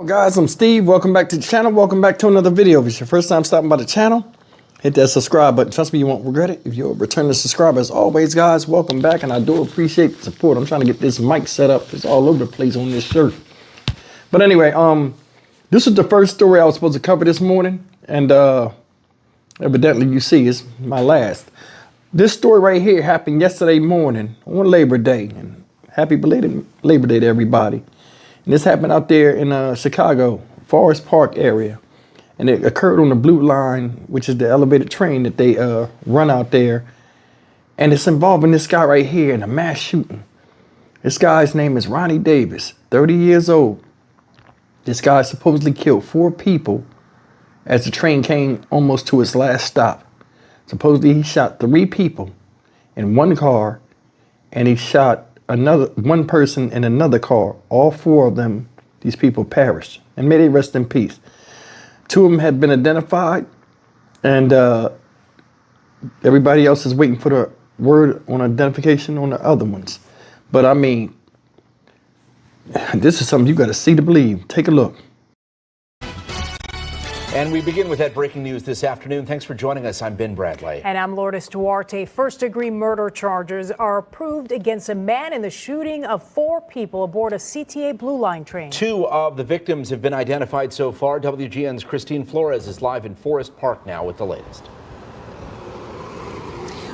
Guys, I'm Steve. Welcome back to the channel. Welcome back to another video. If it's your first time stopping by the channel, hit that subscribe button. Trust me, you won't regret it. If you're a returning subscriber, as always, guys, welcome back, and I do appreciate the support. I'm trying to get this mic set up. It's all over the place on this shirt. But anyway, this is the first story I was supposed to cover this morning, and evidently you see it's my last. This story right here happened yesterday morning on Labor Day, and happy belated Labor Day to everybody. And this happened out there in Chicago, Forest Park area. And it occurred on the Blue Line, which is the elevated train that they run out there. And it's involving this guy right here in a mass shooting. This guy's name is Ronnie Davis, 30 years old. This guy supposedly killed 4 people as the train came almost to its last stop. Supposedly he shot 3 people in one car, and he shot one person in another car. All 4 of them, these people, perished, and may they rest in peace. 2 of them had been identified, and everybody else is waiting for the word on identification on the other ones. But I mean, this is something you got to see to believe. Take a look. And we begin with that breaking news this afternoon. Thanks for joining us. I'm Ben Bradley. And I'm Lourdes Duarte. First-degree murder charges are approved against a man in the shooting of 4 people aboard a CTA Blue Line train. 2 of the victims have been identified so far. WGN's Christine Flores is live in Forest Park now with the latest.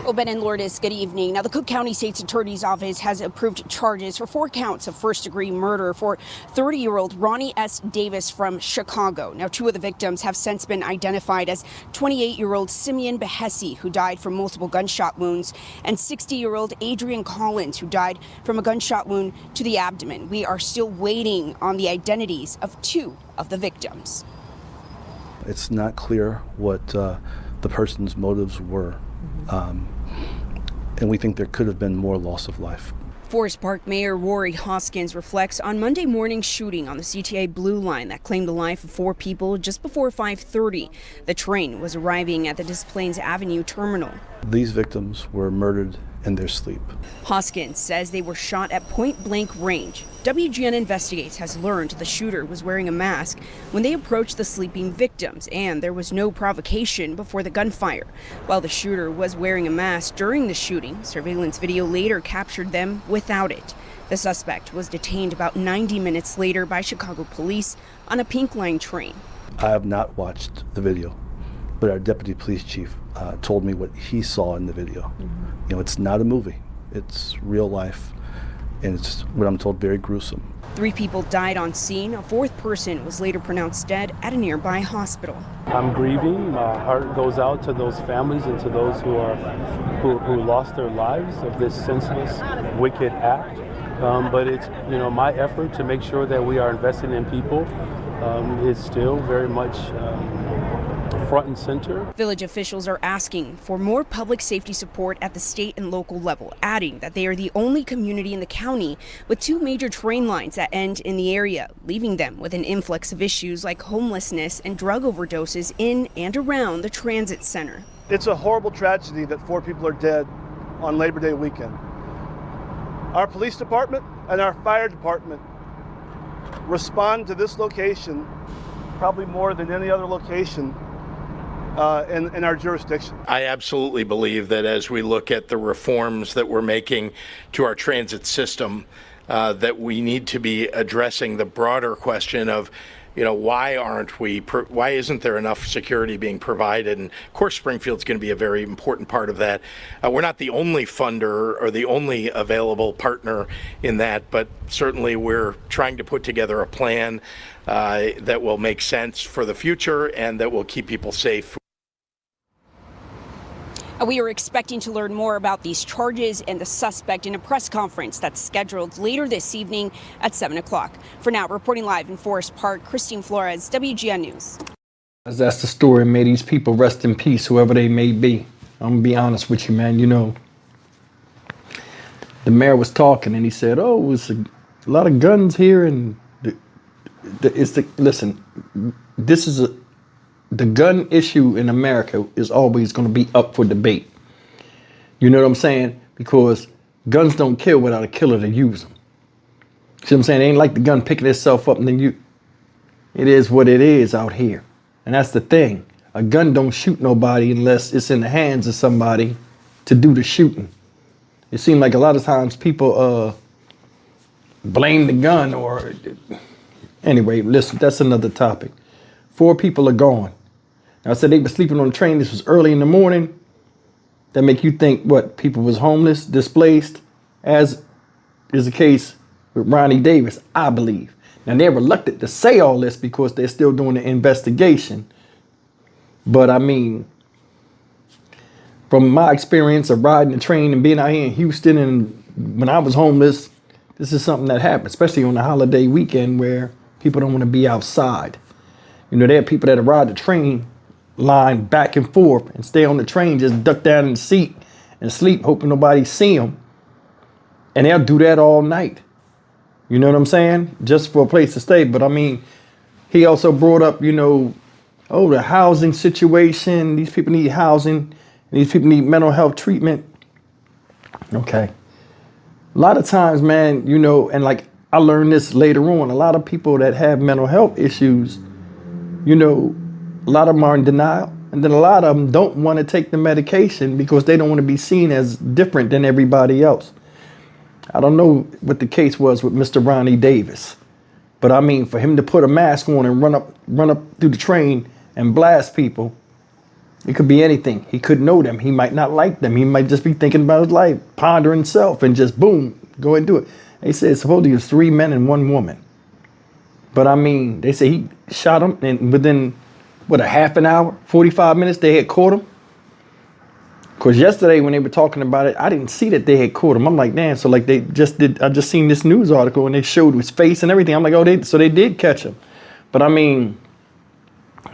Well, Ben and Lourdes, good evening. Now, the Cook County State's Attorney's Office has approved charges for 4 counts of first-degree murder for 30-year-old Ronnie S. Davis from Chicago. Now, 2 of the victims have since been identified as 28-year-old Simeon Behesi, who died from multiple gunshot wounds, and 60-year-old Adrian Collins, who died from a gunshot wound to the abdomen. We are still waiting on the identities of 2 of the victims. It's not clear what the person's motives were. And we think there could have been more loss of life. Forest Park Mayor Rory Hoskins reflects on Monday morning's shooting on the CTA Blue Line that claimed the life of 4 people just before 5:30. The train was arriving at the Des Plaines Avenue terminal. These victims were murdered in their sleep. Hoskins says they were shot at point-blank range. WGN Investigates has learned the shooter was wearing a mask when they approached the sleeping victims, and there was no provocation before the gunfire. While the shooter was wearing a mask during the shooting, surveillance video later captured them without it. The suspect was detained about 90 minutes later by Chicago police on a Pink Line train. I have not watched the video, but our deputy police chief told me what he saw in the video. You know, it's not a movie. It's real life, and it's, what I'm told, very gruesome. 3 people died on scene. A 4th person was later pronounced dead at a nearby hospital. I'm grieving. My heart goes out to those families and to those who lost their lives of this senseless, wicked act. But it's, you know, my effort to make sure that we are investing in people is still very much front and center. Village officials are asking for more public safety support at the state and local level, adding that they are the only community in the county with 2 major train lines that end in the area, leaving them with an influx of issues like homelessness and drug overdoses in and around the transit center. It's a horrible tragedy that 4 people are dead on Labor Day weekend. Our police department and our fire department respond to this location probably more than any other location in our jurisdiction. I absolutely believe that as we look at the reforms that we're making to our transit system, that we need to be addressing the broader question of, you know, why isn't there enough security being provided? And of course, Springfield's going to be a very important part of that. We're not the only funder or the only available partner in that, but certainly we're trying to put together a plan that will make sense for the future and that will keep people safe. We are expecting to learn more about these charges and the suspect in a press conference that's scheduled later this evening at 7 o'clock. For now, reporting live in Forest Park, Christine Flores, WGN News. That's the story. May these people rest in peace, whoever they may be. I'm going to be honest with you, man. You know, the mayor was talking and he said, oh, it's a lot of guns here. And listen, this is the gun issue in America is always going to be up for debate. You know what I'm saying? Because guns don't kill without a killer to use them. See what I'm saying? It ain't like the gun picking itself up and then It is what it is out here. And that's the thing. A gun don't shoot nobody unless it's in the hands of somebody to do the shooting. It seems like a lot of times people blame the gun or anyway, listen, that's another topic. 4 people are gone. Now, I said they were sleeping on the train. This was early in the morning. That make you think what people was homeless, displaced, as is the case with Ronnie Davis, I believe. Now, they're reluctant to say all this because they're still doing the investigation. But I mean, from my experience of riding the train and being out here in Houston, and when I was homeless, this is something that happened, especially on the holiday weekend where people don't want to be outside. You know, there are people that ride the train line back and forth and stay on the train, just duck down in the seat and sleep, hoping nobody see them. And they'll do that all night. You know what I'm saying? Just for a place to stay. But I mean, he also brought up, you know, oh, the housing situation. These people need housing. These people need mental health treatment. Okay. A lot of times, man, you know, and like I learned this later on, a lot of people that have mental health issues, you know, a lot of them are in denial. And then a lot of them don't want to take the medication because they don't want to be seen as different than everybody else. I don't know what the case was with Mr. Ronnie Davis, but I mean, for him to put a mask on and run up through the train and blast people, it could be anything. He could know them. He might not like them. He might just be thinking about his life, pondering himself, and just boom, go and do it. They said supposedly it was 3 men and 1 woman. But I mean, they say he shot him, and within, what, a half an hour, 45 minutes, they had caught him. Because yesterday when they were talking about it, I didn't see that they had caught him. I'm like, damn, so like they just did, I just seen this news article and they showed his face and everything. I'm like, oh, so they did catch him. But I mean,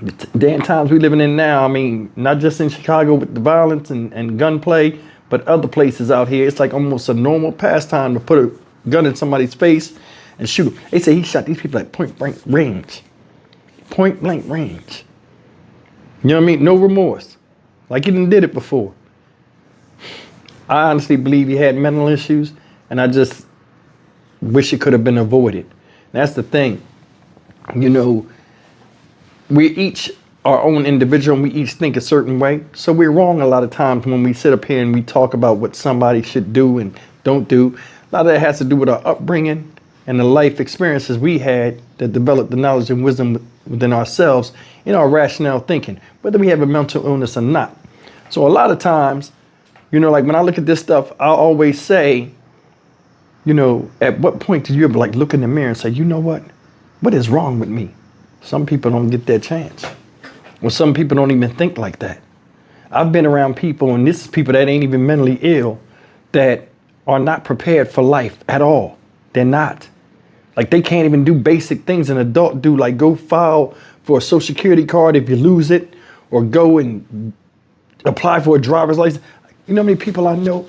the damn times we living in now, I mean, not just in Chicago with the violence and gunplay, but other places out here, it's like almost a normal pastime to put a gun in somebody's face and shoot them. They say he shot these people at point blank range. Point blank range. You know what I mean? No remorse. Like he done did it before. I honestly believe he had mental issues, and I just wish it could have been avoided. That's the thing. You know, we each our own individual, and we each think a certain way. So we're wrong a lot of times when we sit up here and we talk about what somebody should do and don't do. A lot of that has to do with our upbringing and the life experiences we had that developed the knowledge and wisdom within ourselves in our rationale thinking, whether we have a mental illness or not. So a lot of times, you know, like when I look at this stuff, I'll always say, you know, at what point do you ever like look in the mirror and say, you know what is wrong with me? Some people don't get that chance. Or some people don't even think like that. I've been around people, and this is people that ain't even mentally ill, that are not prepared for life at all. They're not. Like they can't even do basic things an adult do, like go file for a social security card if you lose it, or go and apply for a driver's license. You know how many people I know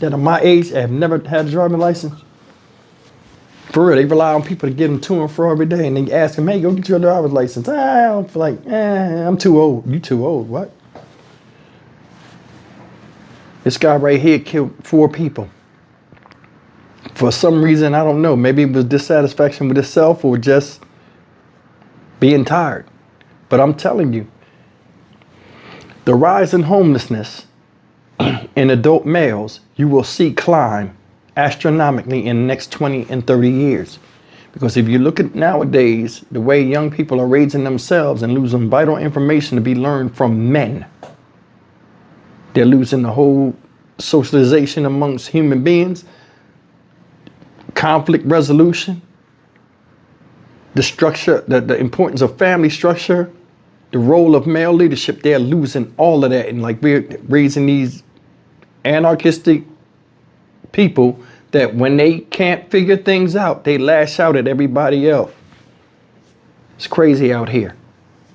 that are my age have never had a driving license? For real, they rely on people to get them to and fro every day, and they ask them, hey, go get your driver's license. I don't feel like, I'm too old. You too old, what? This guy right here killed 4 people. For some reason, I don't know. Maybe it was dissatisfaction with himself or just being tired. But I'm telling you, the rise in homelessness in adult males, you will see climb astronomically in the next 20 and 30 years. Because if you look at nowadays, the way young people are raising themselves and losing vital information to be learned from men, they're losing the whole socialization amongst human beings, conflict resolution, the structure, the importance of family structure, the role of male leadership. They're losing all of that. And like we're raising these anarchistic people that when they can't figure things out, they lash out at everybody else. It's crazy out here.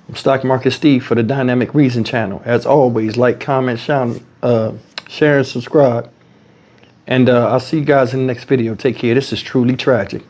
I'm Stock Market Steve for the Dynamic Reason channel. As always, like, comment, share, and subscribe. And I'll see you guys in the next video. Take care. This is truly tragic.